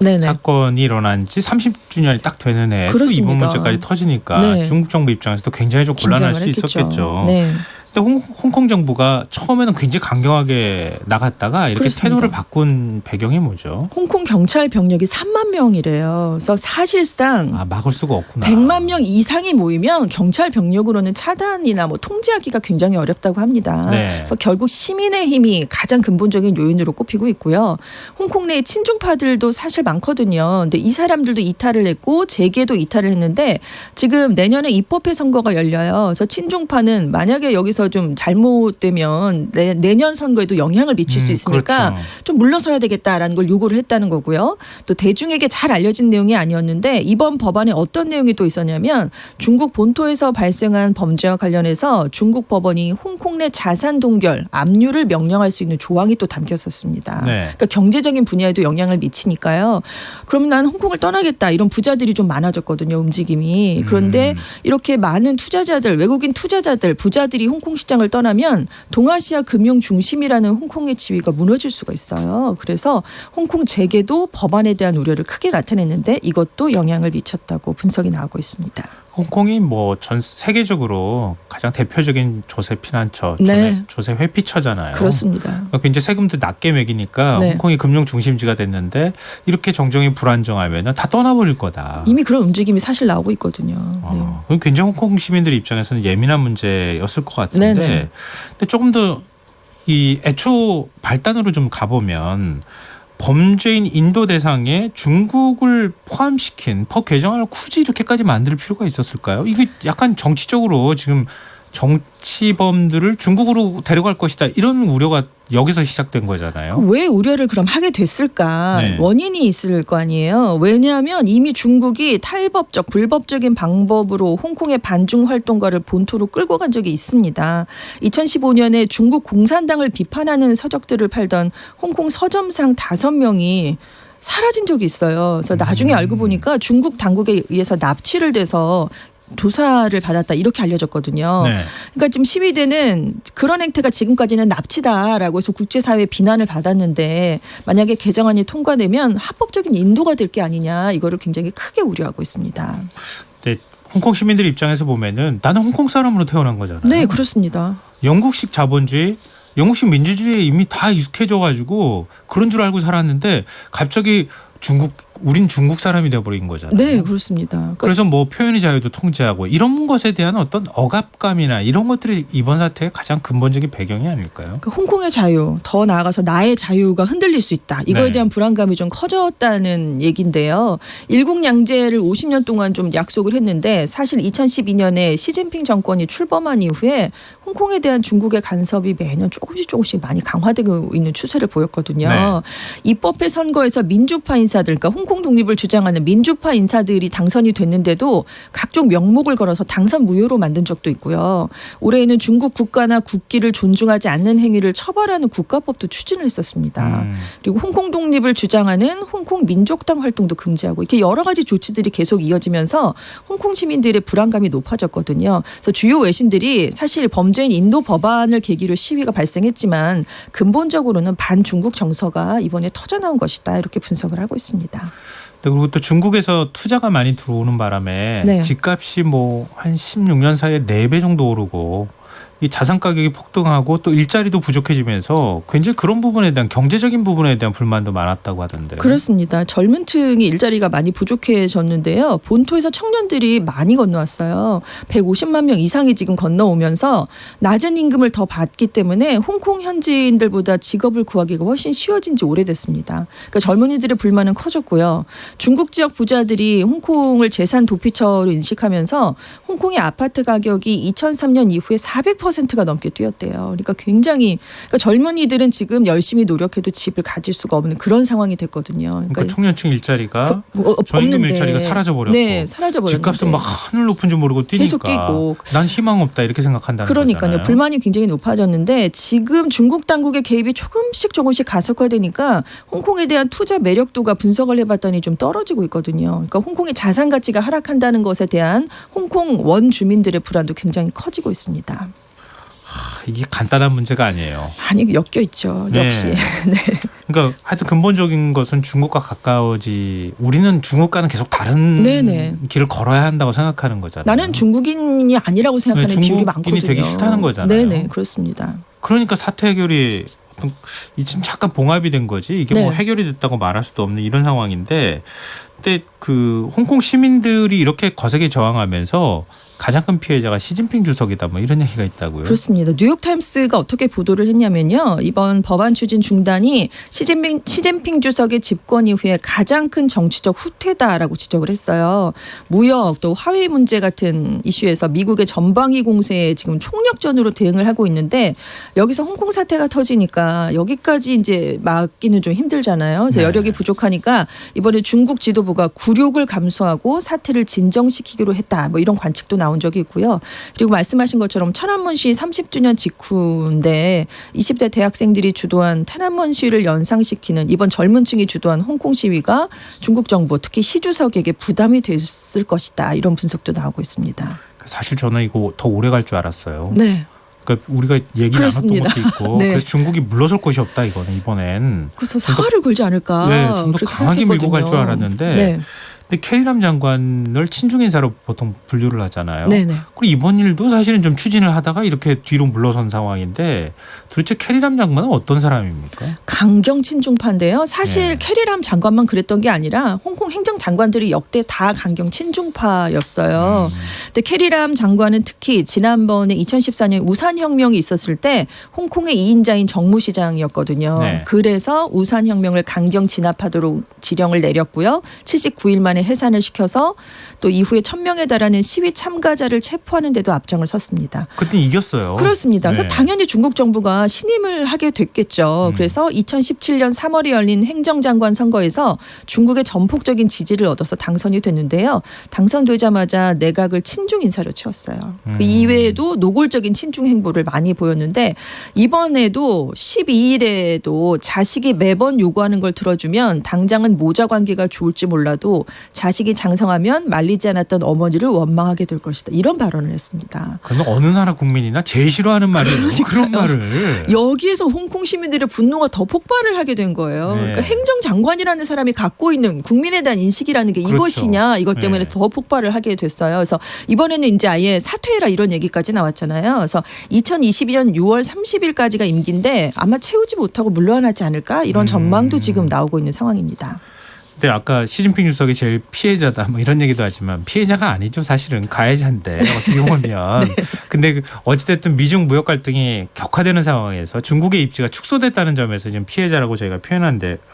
네네. 사건이 일어난 지 30주년이 딱 되는 해 또 이번 문제까지 터지니까 네. 중국 정부 입장에서도 굉장히 좀 곤란할 수 있었겠죠. 네. 근데 홍콩 정부가 처음에는 굉장히 강경하게 나갔다가 이렇게 그렇습니다. 태도를 바꾼 배경이 뭐죠? 홍콩 경찰 병력이 3만 명이래요. 그래서 사실상 막을 수가 없구나. 100만 명 이상이 모이면 경찰 병력으로는 차단이나 뭐 통제하기가 굉장히 어렵다고 합니다. 네. 그래서 결국 시민의 힘이 가장 근본적인 요인으로 꼽히고 있고요. 홍콩 내에 친중파들도 사실 많거든요. 근데 이 사람들도 이탈을 했고 재계도 이탈을 했는데 지금 내년에 입법회 선거가 열려요. 그래서 친중파는 만약에 여기서 좀 잘못되면 내년 선거에도 영향을 미칠 수 있으니까 그렇죠. 좀 물러서야 되겠다라는 걸 요구를 했다는 거고요. 또 대중에게 잘 알려진 내용이 아니었는데 이번 법안에 어떤 내용이 또 있었냐면 중국 본토에서 발생한 범죄와 관련해서 중국 법원이 홍콩 내 자산 동결, 압류를 명령할 수 있는 조항이 또 담겼었습니다. 네. 그러니까 경제적인 분야에도 영향을 미치니까요. 그럼 난 홍콩을 떠나겠다. 이런 부자들이 좀 많아졌거든요. 움직임이. 그런데 이렇게 많은 투자자들, 외국인 투자자들, 부자들이 홍콩 시장을 떠나면 동아시아 금융 중심이라는 홍콩의 지위가 무너질 수가 있어요. 그래서 홍콩 재계도 법안에 대한 우려를 크게 나타냈는데 이것도 영향을 미쳤다고 분석이 나오고 있습니다. 홍콩이 뭐 전 세계적으로 가장 대표적인 조세 피난처, 네. 조세 회피처잖아요. 그렇습니다. 그러니까 이제 세금도 낮게 매기니까 네. 홍콩이 금융 중심지가 됐는데 이렇게 정정이 불안정하면 다 떠나버릴 거다. 이미 그런 움직임이 사실 나오고 있거든요. 네. 그럼 굉장히 홍콩 시민들 입장에서는 예민한 문제였을 것 같은데, 네네. 근데 조금 더 이 애초 발단으로 좀 가보면. 범죄인 인도 대상에 중국을 포함시킨 법 개정안을 굳이 이렇게까지 만들 필요가 있었을까요? 이게 약간 정치적으로 지금 정치범들을 중국으로 데려갈 것이다 이런 우려가 여기서 시작된 거잖아요. 왜 우려를 그럼 하게 됐을까? 네. 원인이 있을 거 아니에요. 왜냐하면 이미 중국이 탈법적, 불법적인 방법으로 홍콩의 반중 활동가를 본토로 끌고 간 적이 있습니다. 2015년에 중국 공산당을 비판하는 서적들을 팔던 홍콩 서점상 5명이 사라진 적이 있어요. 그래서 나중에 알고 보니까 중국 당국에 의해서 납치를 돼서 조사를 받았다 이렇게 알려졌거든요. 네. 그러니까 지금 시위대는 그런 행태가 지금까지는 납치다라고 해서 국제사회 비난을 받았는데 만약에 개정안이 통과되면 합법적인 인도가 될 게 아니냐 이거를 굉장히 크게 우려하고 있습니다. 네, 홍콩 시민들 입장에서 보면은 나는 홍콩 사람으로 태어난 거잖아요. 네, 그렇습니다. 영국식 자본주의, 영국식 민주주의에 이미 다 익숙해져가지고 그런 줄 알고 살았는데 갑자기 우린 중국 사람이 되어버린 거잖아요. 네, 그렇습니다. 그래서 뭐 표현의 자유도 통제하고 이런 것에 대한 어떤 억압감이나 이런 것들이 이번 사태의 가장 근본적인 배경이 아닐까요? 그 홍콩의 자유, 더 나아가서 나의 자유가 흔들릴 수 있다. 이거에 네. 대한 불안감이 좀 커졌다는 얘기인데요. 일국양제를 50년 동안 좀 약속을 했는데 사실 2012년에 시진핑 정권이 출범한 이후에 홍콩에 대한 중국의 간섭이 매년 조금씩 많이 강화되고 있는 추세를 보였거든요. 네. 입법회 선거에서 민주파 인사들, 그러니까 홍콩 독립을 주장하는 민주파 인사들이 당선이 됐는데도 각종 명목을 걸어서 당선 무효로 만든 적도 있고요. 올해에는 중국 국가나 국기를 존중하지 않는 행위를 처벌하는 국가법도 추진을 했었습니다. 그리고 홍콩 독립을 주장하는 홍콩 민족당 활동도 금지하고 이렇게 여러 가지 조치들이 계속 이어지면서 홍콩 시민들의 불안감이 높아졌거든요. 그래서 주요 외신들이 사실 범죄인 인도 법안을 계기로 시위가 발생했지만 근본적으로는 반중국 정서가 이번에 터져나온 것이다 이렇게 분석을 하고 있습니다. 그리고 또 중국에서 투자가 많이 들어오는 바람에 네. 집값이 뭐 한 16년 사이에 4배 정도 오르고 이 자산 가격이 폭등하고 또 일자리도 부족해지면서 굉장히 그런 부분에 대한 경제적인 부분에 대한 불만도 많았다고 하던데. 그렇습니다. 젊은 층이 일자리가 많이 부족해졌는데요. 본토에서 청년들이 많이 건너왔어요. 150만 명 이상이 지금 건너오면서 낮은 임금을 더 받기 때문에 홍콩 현지인들보다 직업을 구하기가 훨씬 쉬워진 지 오래됐습니다. 그러니까 젊은이들의 불만은 커졌고요. 중국 지역 부자들이 홍콩을 재산 도피처로 인식하면서 홍콩의 아파트 가격이 2003년 이후에 400%가 넘게 뛰었대요. 그러니까 굉장히 젊은이들은 지금 열심히 노력해도 집을 가질 수가 없는 그런 상황이 됐거든요. 그러니까 청년층 일자리가 저임금 없는데. 일자리가 사라져버렸고 네, 사라져버렸는데. 집값은 막 하늘 높은 줄 모르고 뛰니까 계속 뛰고. 난 희망 없다 이렇게 생각한다는 그러니까요. 거잖아요. 불만이 굉장히 높아졌는데 지금 중국 당국의 개입이 조금씩 가속화되니까 홍콩에 대한 투자 매력도가 분석을 해봤더니 좀 떨어지고 있거든요. 그러니까 홍콩의 자산 가치가 하락한다는 것에 대한 홍콩 원 주민들의 불안도 굉장히 커지고 있습니다. 이게 간단한 문제가 아니에요. 많이 엮여 있죠. 역시. 네. 네. 그러니까 하여튼 근본적인 것은 중국과 우리는 중국과는 계속 다른 네네. 길을 걸어야 한다고 생각하는 거잖아요. 나는 중국인이 아니라고 생각하는 네, 비율이 많거든요. 중국인이 되기 싫다는 거잖아요. 네네, 그렇습니다. 그러니까 사태 해결이 지금 잠깐 봉합이 된 거지 이게 뭐 네. 해결이 됐다고 말할 수도 없는 이런 상황인데, 근데 그 홍콩 시민들이 이렇게 거세게 저항하면서 가장 큰 피해자가 시진핑 주석이다 뭐 이런 얘기가 있다고요. 그렇습니다. 뉴욕타임스가 어떻게 보도를 했냐면요. 이번 법안 추진 중단이 시진핑 주석의 집권 이후에 가장 큰 정치적 후퇴다라고 지적을 했어요. 무역 또 화웨이 문제 같은 이슈에서 미국의 전방위 공세에 지금 총력전으로 대응을 하고 있는데 여기서 홍콩 사태가 터지니까 여기까지 이제 막기는 좀 힘들잖아요. 그래서 네. 여력이 부족하니까 이번에 중국 지도부가 굴욕을 감수하고 사태를 진정시키기로 했다. 뭐 이런 관측도 나온 적이 있고요. 그리고 말씀하신 것처럼 천안문 시위 30주년 직후인데 20대 대학생들이 주도한天安문 시위를 연상시키는 이번 젊은 층이 주도한 홍콩 시위가 중국 정부 특히 시 주석에게 부담이 됐을 것이다. 이런 분석도 나오고 있습니다. 사실 저는 이거 더 오래 갈 줄 알았어요. 네. 그러니까 우리가 얘기 그렇습니다. 나눴던 것도 있고 네. 그래서 중국이 물러설 곳이 없다 이거는 이번엔. 그래서 사활을 걸지 않을까. 네, 좀 더 그렇게 강하게 밀고 갈 줄 생각했거든요. 알았는데 네. 근데 캐리람 장관을 친중 인사로 보통 분류를 하잖아요. 네네. 그리고 이번 일도 사실은 좀 추진을 하다가 이렇게 뒤로 물러선 상황인데 도대체 캐리람 장관은 어떤 사람입니까? 강경 친중파인데요. 사실 네. 캐리람 장관만 그랬던 게 아니라 홍콩 행정장관들이 역대 다 강경 친중파였어요. 근데 캐리람 장관은 특히 지난번에 2014년 우산혁명이 있었을 때 홍콩의 2인자인 정무시장이었거든요. 네. 그래서 우산혁명을 강경 진압하도록 지령을 내렸고요. 79일 만에 해산을 시켜서 또 이후에 1000명에 달하는 시위 참가자를 체포하는 데도 앞장을 섰습니다. 그때 이겼어요. 그렇습니다. 그래서 네. 당연히 중국 정부가 신임을 하게 됐겠죠. 그래서 2017년 3월에 열린 행정장관 선거에서 중국의 전폭적인 지지를 얻어서 당선이 됐는데요. 당선되자마자 내각을 친중 인사로 채웠어요. 그 이외에도 노골적인 친중 행보를 많이 보였는데 이번에도 12일에도 자식이 매번 요구하는 걸 들어주면 당장은 모자 관계가 좋을지 몰라도 자식이 장성하면 말리지 않았던 어머니를 원망하게 될 것이다. 이런 발언을 했습니다. 그러면 어느 나라 국민이나 제일 싫어하는 말이에요. 그런 말을. 여기에서 홍콩 시민들의 분노가 더 폭발을 하게 된 거예요. 네. 그러니까 행정장관이라는 사람이 갖고 있는 국민에 대한 인식이라는 게 그렇죠. 이것이냐 이것 때문에 네. 더 폭발을 하게 됐어요. 그래서 이번에는 이제 아예 사퇴해라 이런 얘기까지 나왔잖아요. 그래서 2022년 6월 30일까지가 임기인데 아마 채우지 못하고 물러나지 않을까 이런 전망도 지금 나오고 있는 상황입니다. 근데 아까 시진핑 주석이 제일 피해자다 뭐 이런 얘기도 하지만 피해자가 아니죠. 사실은 가해자인데 어떻게 보면. 네. 근데 어찌됐든 미중 무역 갈등이 격화되는 상황에서 중국의 입지가 축소됐다는 점에서 지금 피해자라고 저희가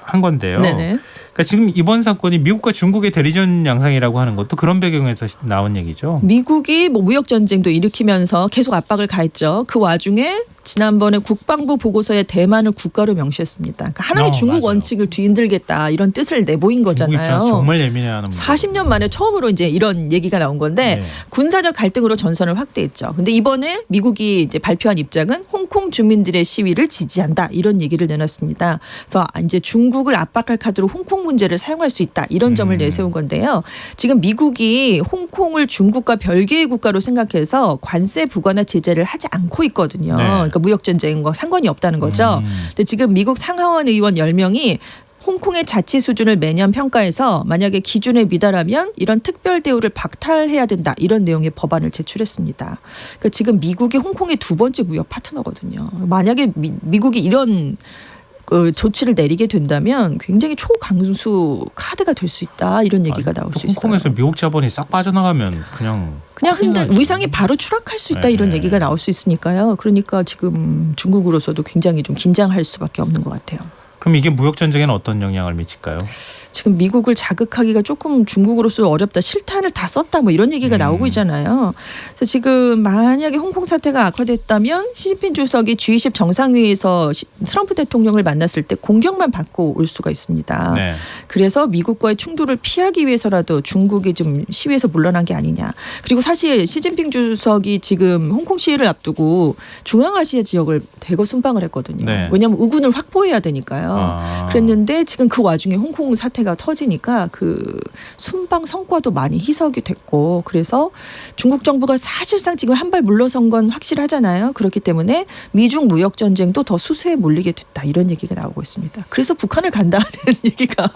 한 건데요. 네네. 그러니까 지금 이번 사건이 미국과 중국의 대리전 양상이라고 하는 것도 그런 배경에서 나온 얘기죠. 미국이 뭐 무역 전쟁도 일으키면서 계속 압박을 가했죠. 그 와중에 지난번에 국방부 보고서에 대만을 국가로 명시했습니다. 그러니까 하나의 중국 맞아요. 원칙을 뒤흔들겠다 이런 뜻을 내보인 중국 거잖아요. 입장에서 정말 예민해하는 40년 만에 처음으로 이제 이런 얘기가 나온 건데 네. 군사적 갈등으로 전선을 확대했죠. 근데 이번에 미국이 이제 발표한 입장은 홍콩 주민들의 시위를 지지한다 이런 얘기를 내놨습니다. 그래서 이제 중국을 압박할 카드로 홍콩 문제를 사용할 수 있다 이런 점을 내세운 건데요. 지금 미국이 홍콩을 중국과 별개의 국가로 생각해서 관세 부과나 제재를 하지 않고 있거든요. 네. 그러니까 무역 전쟁과 상관이 없다는 거죠. 근데 지금 미국 상하원 의원 10명이 홍콩의 자치 수준을 매년 평가해서 만약에 기준에 미달하면 이런 특별 대우를 박탈해야 된다. 이런 내용의 법안을 제출했습니다. 그러니까 지금 미국이 홍콩의 두 번째 무역 파트너거든요. 만약에 미국이 이런 조치를 내리게 된다면 굉장히 초강수 카드가 될 수 있다. 이런 얘기가 나올 수 있어요. 홍콩에서 미국 자본이 싹 빠져나가면 그냥 위상이 바로 추락할 수 있다. 이런 네. 얘기가 나올 수 있으니까요. 그러니까 지금 중국으로서도 굉장히 좀 긴장할 수밖에 없는 것 같아요. 그럼 이게 무역 전쟁에는 어떤 영향을 미칠까요? 지금 미국을 자극하기가 조금 중국으로서 어렵다. 실탄을 다 썼다. 뭐 이런 얘기가 나오고 있잖아요. 그래서 지금 만약에 홍콩 사태가 악화됐다면 시진핑 주석이 G20 정상회의에서 트럼프 대통령을 만났을 때 공격만 받고 올 수가 있습니다. 네. 그래서 미국과의 충돌을 피하기 위해서라도 중국이 좀 시위에서 물러난 게 아니냐. 그리고 사실 시진핑 주석이 지금 홍콩 시위를 앞두고 중앙아시아 지역을 대거 순방을 했거든요. 네. 왜냐하면 우군을 확보해야 되니까요. 그랬는데 지금 그 와중에 홍콩 사태가 터지니까 그 순방 성과도 많이 희석이 됐고 그래서 중국 정부가 사실상 지금 한 발 물러선 건 확실하잖아요. 그렇기 때문에 미중 무역 전쟁도 더 수세에 몰리게 됐다 이런 얘기가 나오고 있습니다. 그래서 북한을 간다는 얘기가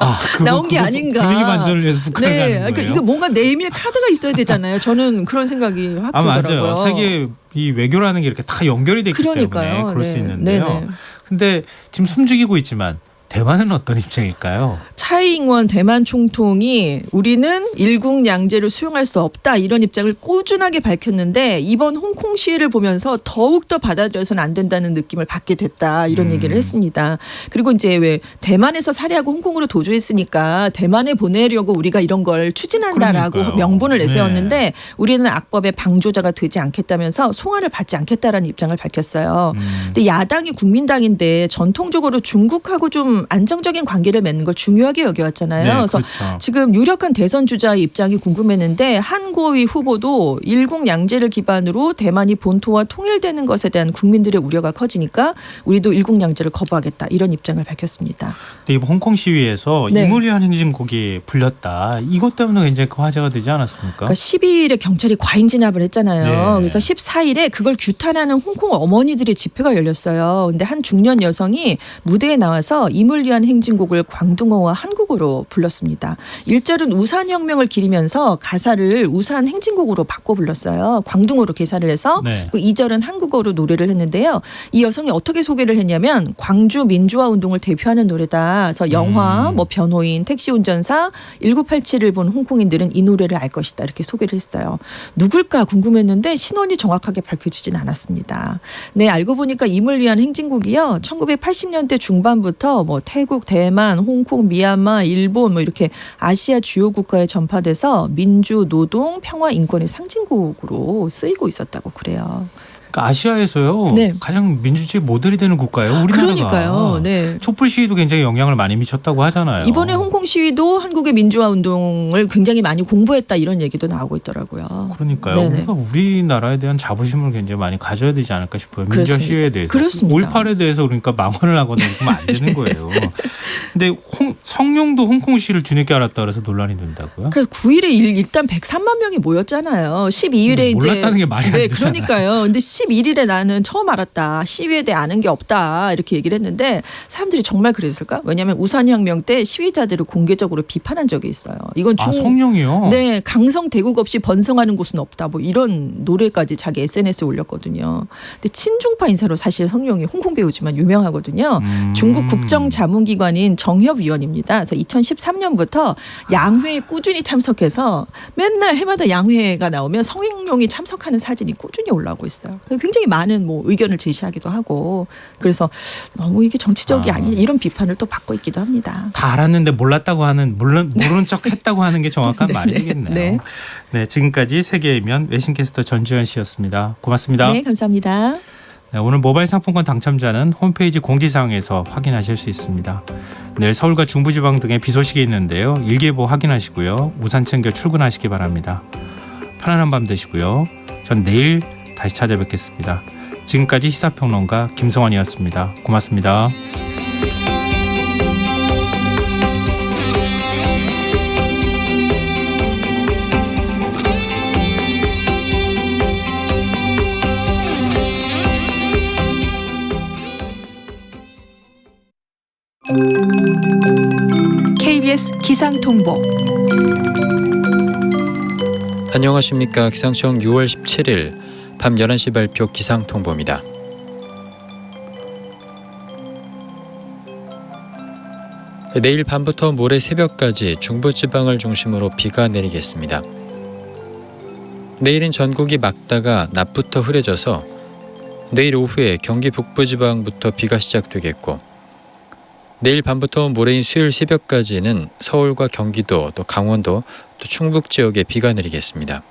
나온 게 아닌가. 분위기 반전을 위해서 북한을 가는 거예요. 그러니까 이거 뭔가 내밀 카드가 있어야 되잖아요. 저는 그런 생각이 확 들더라고요. 맞아요. 세계 이 외교라는 게 이렇게 다 연결이 됐기 그러니까요. 때문에 그럴 수 있는데요. 네네. 근데 지금 숨죽이고 있지만 대만은 어떤 입장일까요? 차이잉원 대만 총통이 우리는 일국양제를 수용할 수 없다 이런 입장을 꾸준하게 밝혔는데 이번 홍콩 시위를 보면서 더욱더 받아들여서는 안 된다는 느낌을 받게 됐다 이런 얘기를 했습니다. 그리고 이제 왜 대만에서 살해하고 홍콩으로 도주했으니까 대만에 보내려고 우리가 이런 걸 추진한다라고 그러니까요. 명분을 내세웠는데 네. 우리는 악법의 방조자가 되지 않겠다면서 송환을 받지 않겠다라는 입장을 밝혔어요. 근데 야당이 국민당인데 전통적으로 중국하고 좀 안정적인 관계를 맺는 걸 중요하게 여겨왔잖아요. 네, 그래서 그렇죠. 지금 유력한 대선 주자의 입장이 궁금했는데 한고위 후보도 일국양제를 기반으로 대만이 본토와 통일되는 것에 대한 국민들의 우려가 커지니까 우리도 일국양제를 거부하겠다 이런 입장을 밝혔습니다. 근데 이번 홍콩 시위에서 네. 이물리한 행진곡이 불렸다. 이것 때문에 굉장히 화제가 되지 않았습니까? 그러니까 12일에 경찰이 과잉 진압을 했잖아요. 네. 그래서 14일에 그걸 규탄하는 홍콩 어머니들의 집회가 열렸어요. 근데 한 중년 여성이 무대에 나와서 임을 위한 행진곡을 광둥어와 한국어로 불렀습니다. 1절은 우산혁명을 기리면서 가사를 우산 행진곡으로 바꿔 불렀어요. 광둥어로 개사를 해서 네. 2절은 한국어로 노래를 했는데요. 이 여성이 어떻게 소개를 했냐면 광주 민주화 운동을 대표하는 노래다. 그래서 영화, 뭐 변호인, 택시 운전사 1987을 본 홍콩인들은 이 노래를 알 것이다. 이렇게 소개를 했어요. 누굴까 궁금했는데 신원이 정확하게 밝혀지진 않았습니다. 네, 알고 보니까 임을 위한 행진곡이요. 1980년대 중반부터 뭐 태국, 대만, 홍콩, 미얀마, 일본 뭐 이렇게 아시아 주요 국가에 전파돼서 민주, 노동, 평화, 인권의 상징곡으로 쓰이고 있었다고 그래요. 그러니까 아시아에서요. 네. 가장 민주주의 모델이 되는 국가예요. 우리나라가. 그러니까요. 네. 촛불 시위도 굉장히 영향을 많이 미쳤다고 하잖아요. 이번에 홍콩 시위도 한국의 민주화 운동을 굉장히 많이 공부했다 이런 얘기도 나오고 있더라고요. 그러니까요. 네네. 우리가 우리나라에 대한 자부심을 굉장히 많이 가져야 되지 않을까 싶어요. 민주화 그렇습니다. 시위에 대해서. 그렇습니다. 5.18에 대해서 그러니까 망언을 하거나 그러면 안 되는 거예요. 근데 성룡도 홍콩 시위를 뒤늦게 알았다 그래서 논란이 된다고요? 그 9일에 일단 103만 명이 모였잖아요. 12일에 이제 몰랐다는 게 말이 안 네, 되잖아요. 그러니까요. 근데 11일에 나는 처음 알았다. 시위에 대해 아는 게 없다. 이렇게 얘기를 했는데 사람들이 정말 그랬을까? 왜냐하면 우산혁명 때 시위자들을 공개적으로 비판한 적이 있어요. 이건 성룡이요? 네, 강성 대국 없이 번성하는 곳은 없다. 뭐 이런 노래까지 자기 SNS에 올렸거든요. 근데 친중파 인사로 사실 성룡이 홍콩 배우지만 유명하거든요. 중국 국정자문기관인 정협위원입니다. 그래서 2013년부터 양회에 꾸준히 참석해서 맨날 해마다 양회가 나오면 성룡이 참석하는 사진이 꾸준히 올라오고 있어요. 굉장히 많은 뭐 의견을 제시하기도 하고 그래서 너무 이게 정치적이 아니냐 이런 비판을 또 받고 있기도 합니다. 다 알았는데 몰랐다고 하는 모르는 척 했다고 하는 게 정확한 네, 말이 네, 되겠네요. 네. 네, 지금까지 세계이면 외신캐스터 전주현 씨였습니다. 고맙습니다. 네, 감사합니다. 네, 오늘 모바일 상품권 당첨자는 홈페이지 공지사항에서 확인하실 수 있습니다. 내일 서울과 중부지방 등에 비 소식이 있는데요. 일기예보 확인하시고요. 우산 챙겨 출근하시기 바랍니다. 편안한 밤 되시고요. 전 내일 다시 찾아뵙겠습니다. 지금까지 시사평론가 김성환이었습니다. 고맙습니다. KBS 기상통보. 안녕하십니까. 기상청 6월 17일 밤 11시 발표 기상통보입니다. 내일 밤부터 모레 새벽까지 중부지방을 중심으로 비가 내리겠습니다. 내일은 전국이 맑다가 낮부터 흐려져서 내일 오후에 경기 북부지방부터 비가 시작되겠고 내일 밤부터 모레인 수요일 새벽까지는 서울과 경기도 또 강원도 또 충북 지역에 비가 내리겠습니다.